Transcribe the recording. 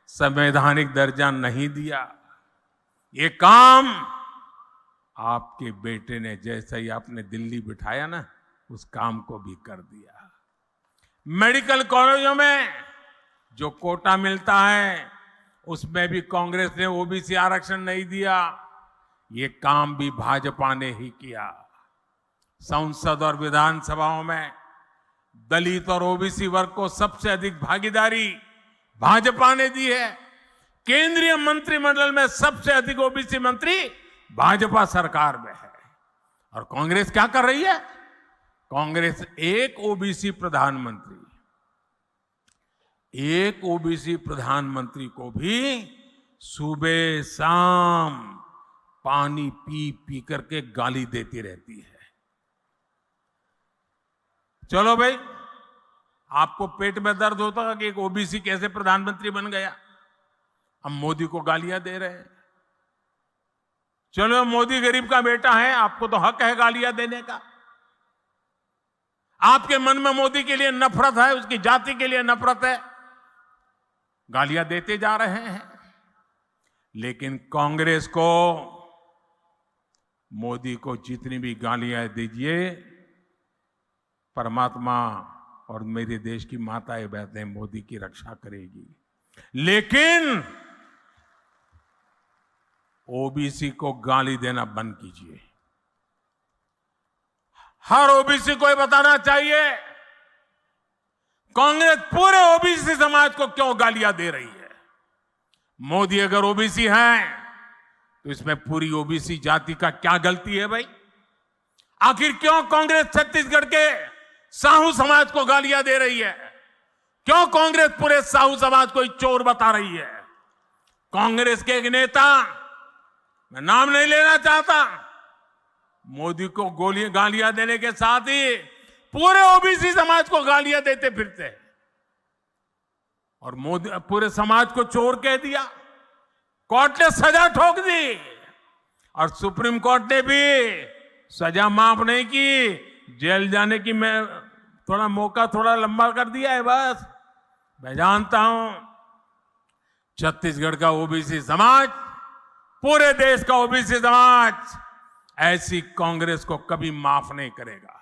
संवैधानिक दर्जा नहीं दिया। ये काम आपके बेटे ने जैसे ही आपने दिल्ली बिठाया ना, उस काम को भी कर दिया। मेडिकल कॉलेजों में जो कोटा मिलता है उसमें भी कांग्रेस ने ओबीसी आरक्षण नहीं दिया। ये काम भी भाजपा ने ही किया। संसद और विधानसभाओं में दलित और ओबीसी वर्ग को सबसे अधिक भागीदारी भाजपा ने दी है। केंद्रीय मंत्रिमंडल में सबसे अधिक ओबीसी मंत्री भाजपा सरकार में है। और कांग्रेस क्या कर रही है? कांग्रेस एक ओबीसी प्रधानमंत्री को भी सुबह शाम पानी पी पी करके गाली देती रहती है। चलो भाई, आपको पेट में दर्द होता कि एक ओबीसी कैसे प्रधानमंत्री बन गया, हम मोदी को गालियां दे रहे हैं। चलो, मोदी गरीब का बेटा है, आपको तो हक है गालियां देने का। आपके मन में मोदी के लिए नफरत है, उसकी जाति के लिए नफरत है, गालियां देते जा रहे हैं। लेकिन कांग्रेस को मोदी को जितनी भी गालियां दीजिए, परमात्मा और मेरे देश की माताएं बहनें मोदी की रक्षा करेगी। लेकिन ओबीसी को गाली देना बंद कीजिए। हर ओबीसी को ये बताना चाहिए कांग्रेस पूरे ओबीसी समाज को क्यों गालियां दे रही है। मोदी अगर ओबीसी है तो इसमें पूरी ओबीसी जाति का क्या गलती है भाई? आखिर क्यों कांग्रेस छत्तीसगढ़ के साहू समाज को गालियां दे रही है? क्यों कांग्रेस पूरे साहू समाज को चोर बता रही है? कांग्रेस के एक नेता, मैं नाम नहीं लेना चाहता, मोदी को गालियां देने के साथ ही पूरे ओबीसी समाज को गालियां देते फिरते हैं और मोदी पूरे समाज को चोर कह दिया। कोर्ट ने सजा ठोक दी और सुप्रीम कोर्ट ने भी सजा माफ नहीं की, जेल जाने की मैं थोड़ा मौका थोड़ा लंबा कर दिया है बस। मैं जानता हूं छत्तीसगढ़ का ओबीसी समाज, पूरे देश का ओबीसी समाज ऐसी कांग्रेस को कभी माफ नहीं करेगा।